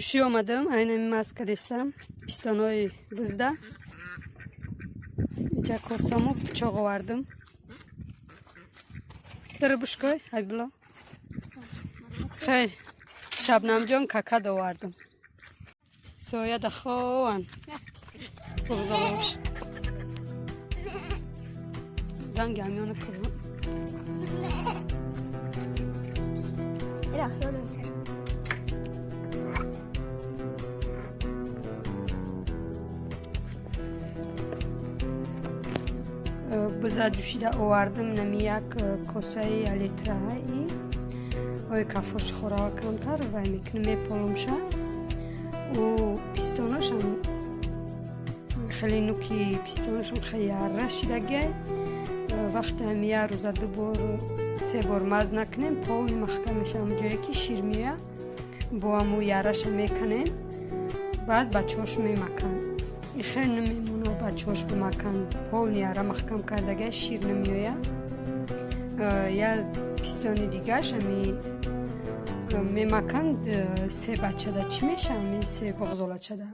Pişi olmadım. Aynen maska desem. Pistanoy kızda. Jakosamu bıçağı vardım. Tırıbış koy. Hay bilo. Hey. Şabnamcan kaka da vardım. Soya da xoğan. Çok güzel olmuş. Ben gelmiyorum kızım. Biza düşüde ovardım nemiyak kosayı litrahayı. Oy kafoş xora kamtar ve miknime polumşa. O pistonoşam خیلی نوکی پیستونشون خیلی رشیده گه وقتی همیه روزه دو بار سه بار مز نکنیم پاوی محکمش هم جایی که شیر میه با همو یارش میکنیم بعد بچهاش میمکن این خیلی نمیمونه بچهاش بمکن پاوی یاره محکم کرده گه شیر نمیویه یا پیستانی دیگرش همی میمکن سه بچه ده چی میشه همی سه بغزاله ده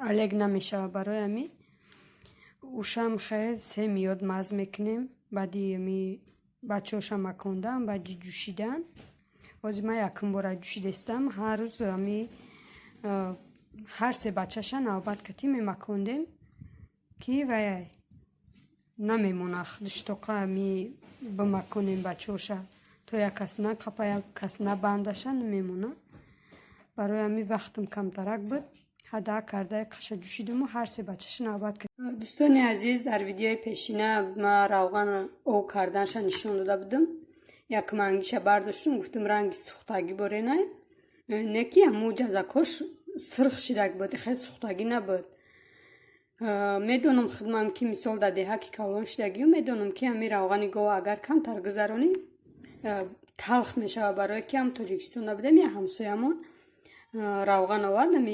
الگ نمیشه برای همی اوشم خیلی سه میاد مز میکنیم بعدی همی بچه هاشم مکندم بعدی جوشیدن بازی من یکم باره جوشیدستم هر روز همی هر سه بچه شن نوبت کتی میمکندیم که ویای نمیمونه خدشتوکا همی بمکنیم بچه هاشا تو یک کس نه کپا یک کس نه بندشن نمیمونه برای همی وقتم کم ترک بود هدا کرده قشه جوشیدم و هر سه بچهش نوبت کردم. دوستان عزیز در ویدیوی پیشینه ما روغن او کردنش نشون داده بودم. یک منگیشه برداشتم گفتم رنگ سوختگی باره نه. نکی همو جزاکش سرخ شیرک بود خیلی سوختگی نبود. میدونم خدمم که مثال داده ها که کالون شدگی و میدونم که همی روغنی گو اگر کم تر گذرانی تلخ میشه برای که هم تاجیکستان بودم یا همسایمون روغن آوردم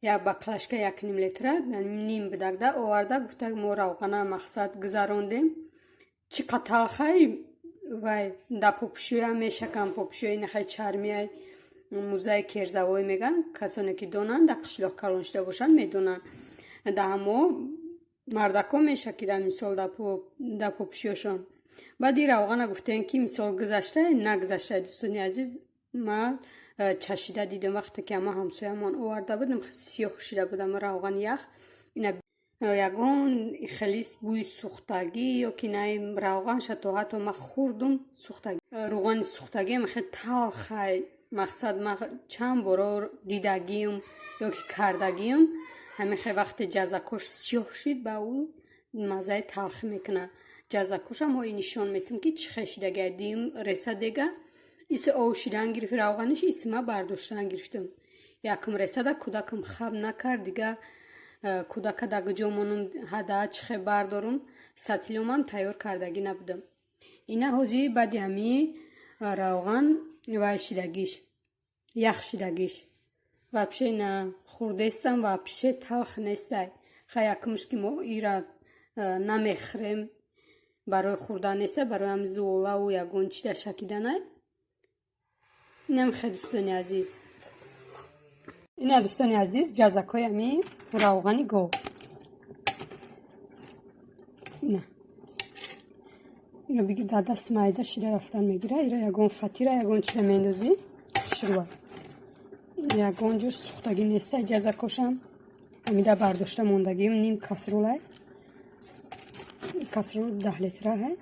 یا باقلاشکا یک نیم لیتر نیم بدگده آورده گفته ما روغن مقصد گذراندیم چقدر تلخه و دا پوپشوی هم میشه کم پوپشوی نخی چرمی موزه کرزوی میگن کسانی که دونن دا قشلاق کلون شده باشن میدونن دا همو مردکا میشه که دا مثال دا پوپشویشون بعدی روغن گفتن که مثال گذشته نگذشته دوستانی عزیز ما چشیده دیدم وقتی که ما همسایه‌مان آورده بودم سیاه شده بودم روغن یخ اینا یگون خیلی بوی سوختگی یا که نه روغن شد حتی ما خوردم سوختگی روغن سوختگی خیلی تلخه مقصد ما چند بار دیدگیم یا که کردگیم همین خیلی وقت جزاکش سیاه شد با اون مزه تلخ میکنه جزاکش هم این نشان میتونم که چه خشیدگی دیم رسیدگی ایسه آوشیدن گرفت روغنش ایسه ما برداشتن گرفتم یکم رسیده کودکم خواب نکرد دیگه کودک دیگه جامونم هده چخه بردارم سطلیوم هم تیار کردگی نبودم اینا حوزی بعدی همی روغن و شیدگیش یخ شیدگیش و پیشه نه خوردستم و پیشه تلخ نیسته خیلی یکمش که ما ایرا نمیخریم برای خوردن نیسته برای هم زولا و یگون چیده شکیدنه اینم خیلی دوستانی عزیز این دوستانی عزیز جزاکای همی روغنی گو اینو بگیر در دست مایده شیده رفتن میگیره ایره یگون فتیره یگون چیده میندازی شروع یگون جور سوختگی نیسته جزاکاشم همیده برداشته موندگیم نیم کسروله کسرول 10 لیتره های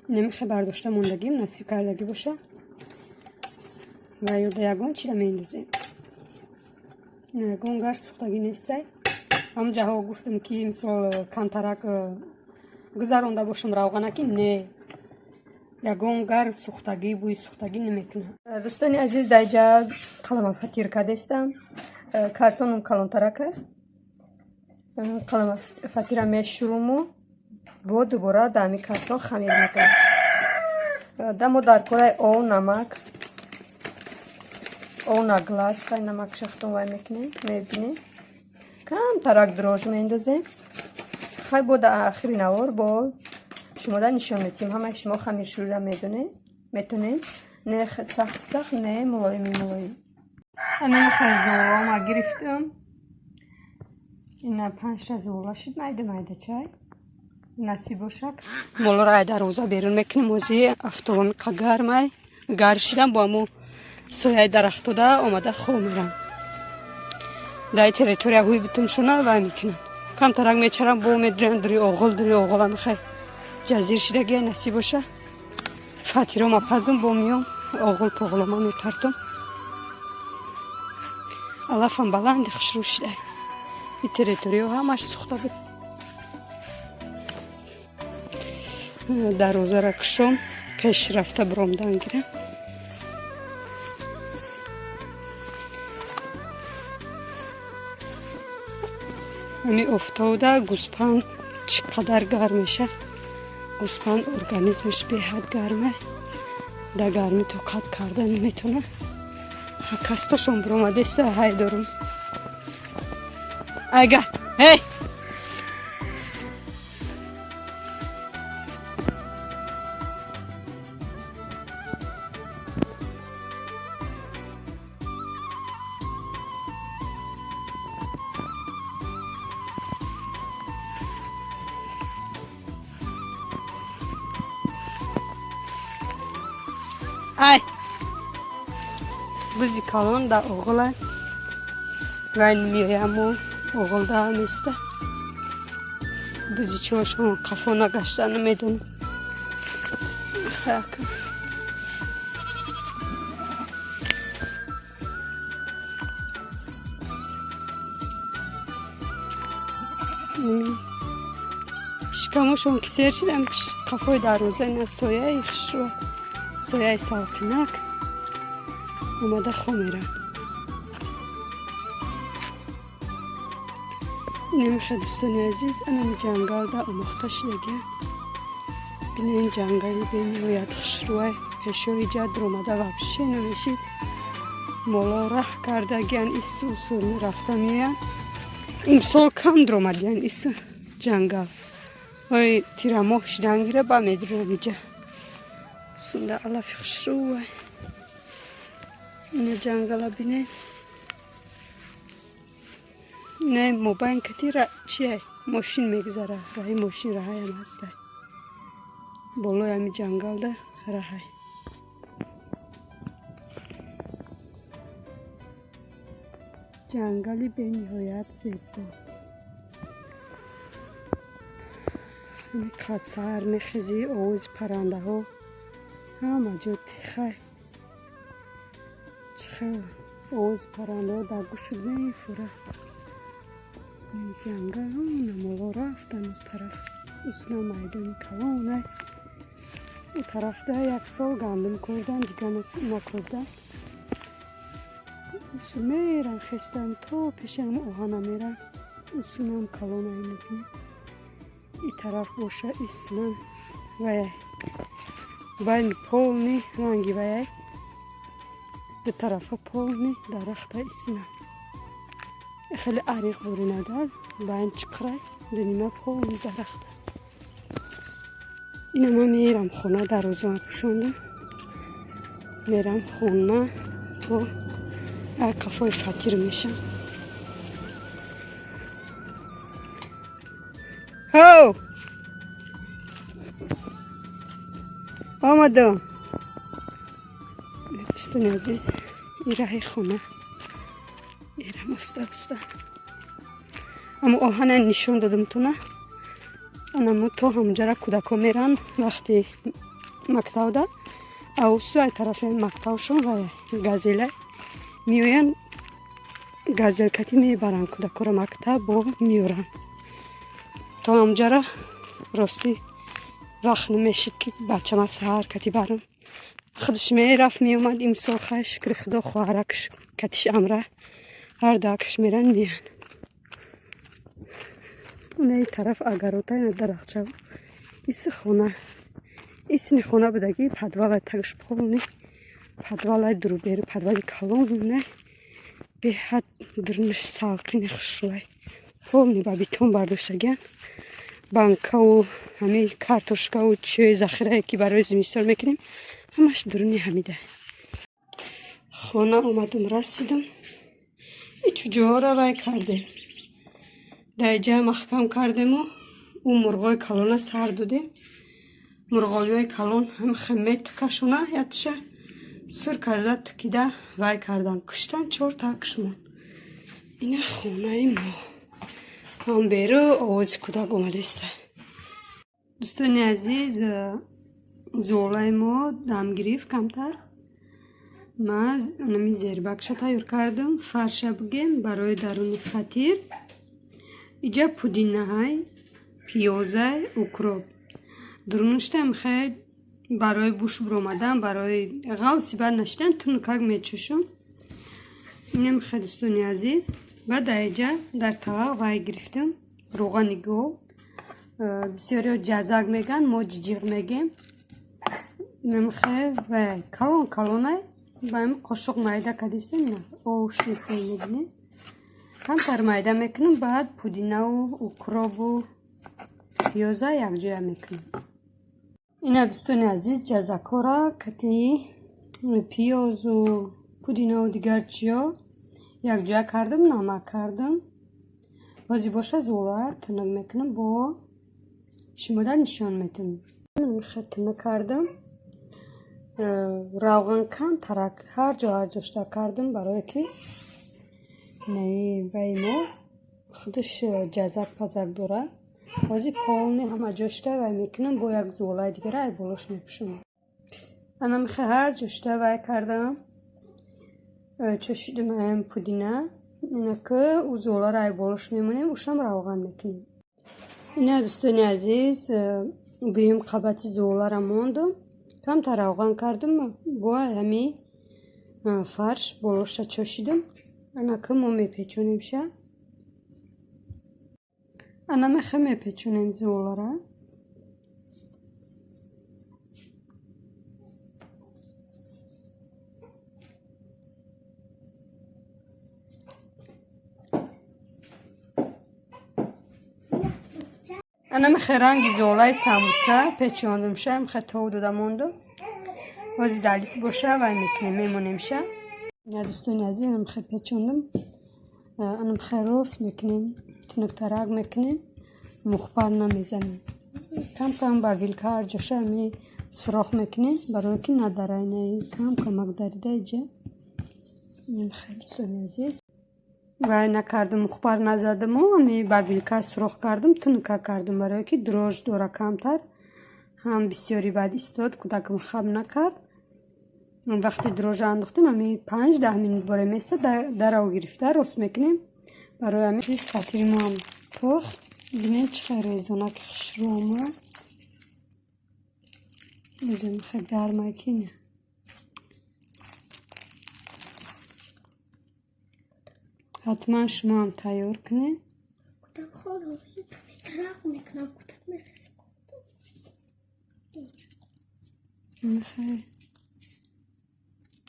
نمیخه برداشته موندگیم نصیب کردگی باشه و یوده یگون چی رو میندازیم یگون گر سوختگی نیسته هم جاها گفتم که مثال کمترک گذرانده باشم روغنه که نه یگون گر سوختگی بوی سوختگی نمیکنه دوستانی عزیز دایجا قلم فتیر کردستم کارسونم کلانترکه قلم فتیر میشرومو با دوباره دمی کارسون خمیر میکنم دمو در کلای او نمک او نگلاس خیلی نمک شختم وای میکنیم میبینیم کم ترک دروژ میندازیم خیلی بود آخرین آور با شما در نشان میتیم همه شما خمیر شروع را میتونید نه سخت نه ملایم همین خیزوها ما گرفتم. این 5 تا زولا شد مایده چای نصیب باشد. مولا را در روزا بیرون میکنیم. موزی افتوام گرمه گرشیدم با مو سویای درخت دا آمده خو میرم. دای تریتوریا هوی بتون شونه و میکنم. کم ترک میچرم با میدرن دری اوغل هم خیلی جزیر شده گه نصیب باشه. فاتیرو ما پزم با میام اوغل پاغلما میپرتم. علافم بلند خوش رو شده. این تریتوریا همش سوخته بود. در روزا را کشم پیش رفته برامدن گیرم. همی افتاده گوسپند چقدر گرم میشه. گوسپند ارگانیسمش به حد گرمه. در گرمی طاقت کرده نمیتونه. کستاشون برامده است های دارم. اگه هی ای بزی کالان در اوغله و این میایم و اوغل در میسته. بزی چوشون قفا نگشته نمیدونم. خیلی شکمشون کسیر شدم قفای در روزه این سایه خشوه سایه ساکنک اومده خو میرن. نمیخواد دوستان عزیز انم جنگل دا اماخته شدگه. بین این جنگلی بین رویت خشروه پشوی جد اومده و بشه نمیشید مولا ره کرده گن ایسو سول رفته میان. این سال کم درامد یعنی ایسو جنگل های تیرماه شدنگیره با میدرو میجه سنده علف خشروه. این جنگل بینه نه موبایل کتی را چیه ماشین میگذاره راهی ماشین راهی هم هسته بالای همی جنگل ده راهی. جنگلی به نهایت زیبا. همی قصر میخزی آوز پرنده ها همه جا تیخه چخه آوز پرنده ها در گوشت میفوره. این جنگل همونه مولا رفتن از طرف اسنا میدان کلانه او طرف ده 1 سال گندم کردن دیگه نکردن. اسو میرن خستن تا پیشم اوهانا میرن اسونم کلانه اینکنی این طرف باشه اسنا ویه باید پولنی رنگی ویه به طرف پولنی درخت اسنا خیلی عریق بوری ندار باید چکره دنیمه پولنی درخت. اینه من میرم خونه در روزان پشوندم میرم خونه تو کافای فقیر میشم. هاو آمدم دوستان عزیز این راه خونه ایرم استه اما آهن نشون دادم تو نه اما تو همونجا را کودکا میرن وقتی مکتب ده او سوی طرف مکتبشون و گازیله میوین گازیل کتی میبرن کودکا را مکتب با میورن تو همونجا را راستی وقت نمیشد که بچه ما سهر کتی برم خودش میرفت میومد این ساخش کرخدا خوارکش کتیش امره هر داکش میرن میان. اون این طرف اگروتا این درخت شد ایس خونه ایسنی خونه بدگی پدوال تگش پولنی پدوال درو بیرو پدوال کلون نه به حد درنش ساقین خشوه پولنی با بیتون برداشتگن بانکا و همه کارتوشکا و چه ذخیره که برای زمستان میکنیم همش درونی همیده. خانه اومدم رسیدم. ایچ جوها را وای کردیم. دایجه محکم کردیم و اون مرغای کلون سر دادیم. مرغای کلون هم خمیت کشونه یادشه سر کرده تکیده وای کردن کشتن 4 تا کشمون. اینه خونه ما. هم بیرو آواز کودک اومده است. دوستان عزیز زولای ما دم گرفت کمتر. من نمی زیربکش تیار کردم. فرش بگیم برای درون فطیر. اینجا پودینه های پیازه اوکروب. درونشتم خیلی برای بوش برآمدن برای غوصی بر نشدن تونکک میچشم. اینم خیلی دوستان عزیز بعد اینجا در طبق وای گرفتم روغنی گو بسیاری جزاق میگن ما جیجیق میگیم. اینم خیلی وای کلونه بایم قاشق مایده کدیستیم نه اوش نیستیم میدونیم کم تر مایده میکنم بعد پودینه و اوکروب و پیازه یک جای میکنم. اینا دوستان عزیز جزاکو را کتی پیاز و پودینه و دیگر چیا یک جا کردم نمک کردم بازی باشه زولار تنگ میکنم با شما در نشان میتونم. من خطمه کردم روغن کم ترک هر جاشتا کردم برای که نه وای ما خودش جزاک پزک داره بازی پالنی همه جاشتا وای میکنم با یک زولای دیگر ای بولش میپشم. انا میخواه هر جاشتا وای کردم چشیدم این پودینه اینه که او زولا رای بولش میمونیم اوشم روغن میکنیم. اینه دوستان عزیز دویم قبطی زولا را موندم کم تا روغن کردم با همی فرش بولش را چشیدم. اینه که ما میپیچونیم شه انا میخواه میپیچونیم زولا را. انا میخواه رنگی زولای سموسه پیچوندم شه میخواه تو دودا موندم بازی دلیسی باشه و میکنیم میمونیم شه. نه دوستان عزیز انا میخواه پیچوندم انا میخواه روست میکنیم تنک ترک میکنیم مخبر نمیزنیم کم کم با ویلکه هر جاشه همی سراخ میکنیم برای که نداره اینه کم کمک داریده اینجا. این خیلی دوستان عزیز وای نکردم مخبر نزدم و همی با ویلکه سراخ کردم تنکه کردم برای که دروش دوره کمتر هم بسیاری بعد استاد کودکم خب نکرد. وقتی دروژ انداختیم همی 5-10 منت باره میسته در او گرفته روست میکنیم برای همی چیز فطیر ما هم پخ. ببینید چه ریزونه که خشرو آمد بزنیم خیلی گرمه که نه حتما شما هم تیار کنید. کودک خواهد ترق میکنم کودک میخواه میخواه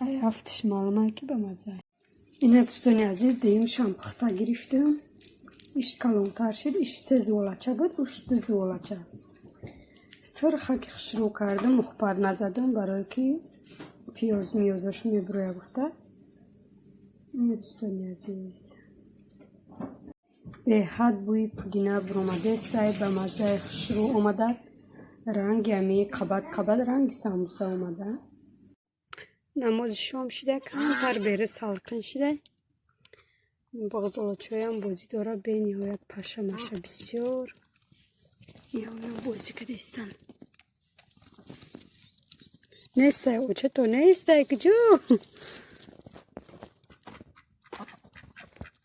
ای هفتش معلومه که به مزه. این دوستانی عزیز دیمش هم پخته گرفتم ایش کلونتر شد ایش 3 زولچه بود اوش 2 زولچه سرخه که خشرو کردم مخبر نزدم برای که پیاز میازش میبروی گفته. این دوستانی عزیز به حد بوی پودینه برامده است به مزه خشرو اومده رنگ همی قبط رنگ سموسه اومده. نماز شام شده کمتر بره سالکن شده بغزالچه هم بازی داره به نهایت پشه مشه بسیار یا بازی که دیستن نیسته او چطور نیسته کجا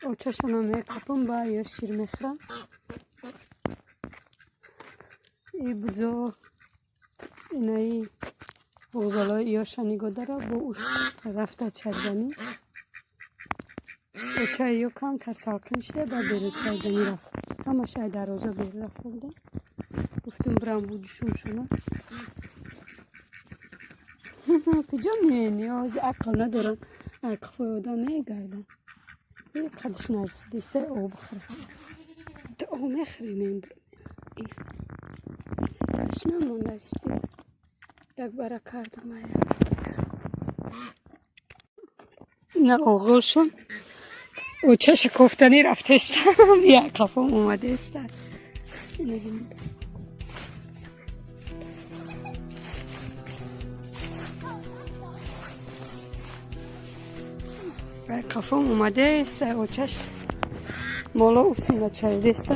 او چشانو میکپم با یا شیر میخرم ای بزا اینایی بغزالای یا شنیگو داره با اوش رفته چردنی و چای یا کم تر سالکن شده با بره چردنی رفت همه شای در روزا بره رفته بوده گفتم برام بودشون شونه کجا نیاز عقل ندارم عقل فایده میگردم یک قدش نرسیده سه او بخوره ده او میخریم این تشنه مونده استی یک باره کردم اینا اوغلشون او چش کوفتنی رفته است یا کافم اومده است کافم اومده است او چش مولا اوسینا چایده است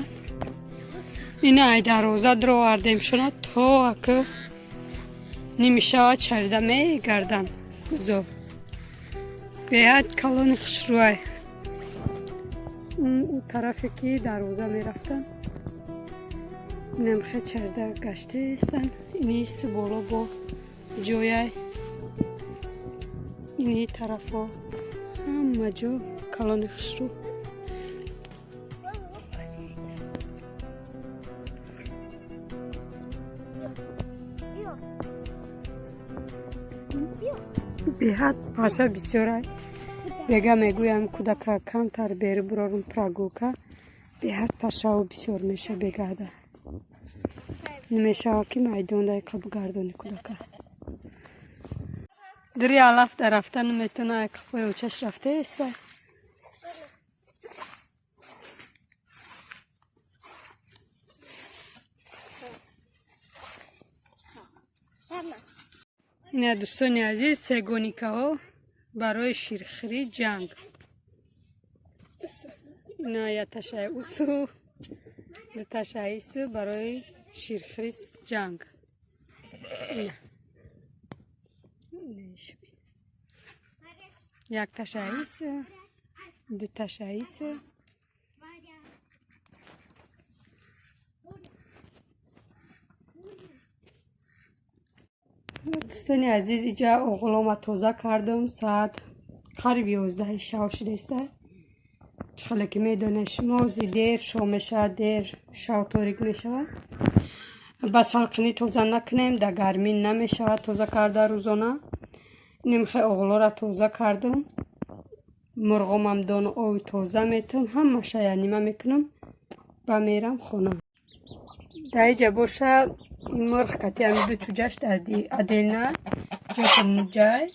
اینا ای دروازه درو آوردیم شنا تو اکه نمیشه چرده میگردن زور بیاد کلون خشروی اون طرفی که دروازه میرفتن نمخه چرده گشته استن اینیست بالا با جویای اینی طرفا همه جو کلون خشرو بیاد پاشا بسیار بگه میگویم کودک کمتر بری برارون پراگوکا بیاد پاشا و بسیار میشه بگه نمیشه که میدون دای کب گردونی کودک دری علف در رفتن میتونه کفای و چش رفته است نه دوستان عزیز سگونیکا ها برای شیرخری جنگ نه یا تشای اوسو دو تشاییس برای شیرخری جنگ نه یک تشاییس دو تشاییس دوستان عزیز اینجا اوغلام تازه کردم ساعت قریب 11 شب شده است چخاله که میدونه شما دیر شام میشه دیر شب تاریک میشه بس حلقنی تازه نکنیم در گرمی نمیشه تازه کرده روزانه نمیخواه اوغلا را تازه کردم مرغم هم دان آوی تازه میتون همه یعنی من میکنم با میرم خونه در اینجا باشه این مرغ کتی هم دو چوجهش ادیلنه جاکن جای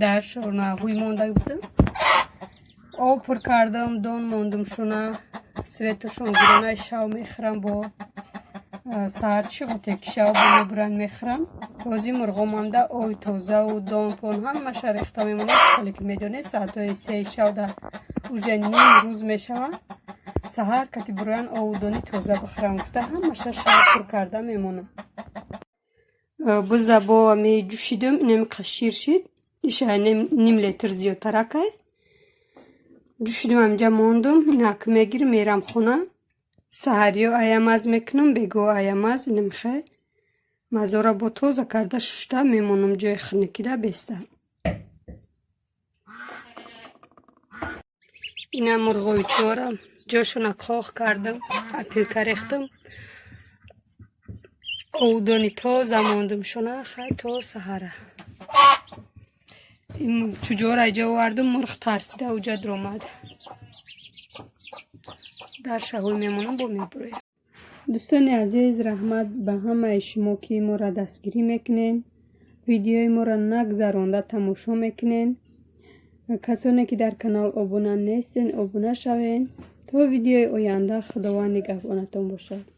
در شونه هوی مانده بودم آب پر کردم دان ماندم شونه سویتشون گرانه شو میخرم با سهرچی بوده که شو بلو میخرم بازی مرغم هم ده آوی تازه و دان پون همه ریخته میمونه خالی که میدونه ساعت 3 شو در اوجه نیم روز میشوه سهر کتی برایان آودانی تازه بخرم گفته همه شو پر کرده میمونه بزا با می جوشیدم اینم قشیر شد ایشه نیم لیتر زیادتر که جوشیدم همجا ماندم نک میگیر میرم خونه سهریو ایاماز میکنم بگو ایاماز نمیخواه مزارا با تازه کرده ششته میمونم جای خنکیده بیسته اینم مرغوی چورم جاشون کاخ کردم اپیل کریختم اودانی تازه ماندم شونه خیلی تا سهره این چجور ایجا وردم مرغ ترسیده اوجا در آمد در شهوی میمونم با میبرویم دوستان عزیز رحمت به همه شما که ما را دستگیری میکنین ویدیوی ما را نگذرانده تماشا میکنین کسانی که در کانال ابونه نیستین ابونه شوین تا ویدیوی آینده خداوند نگهبانتان باشد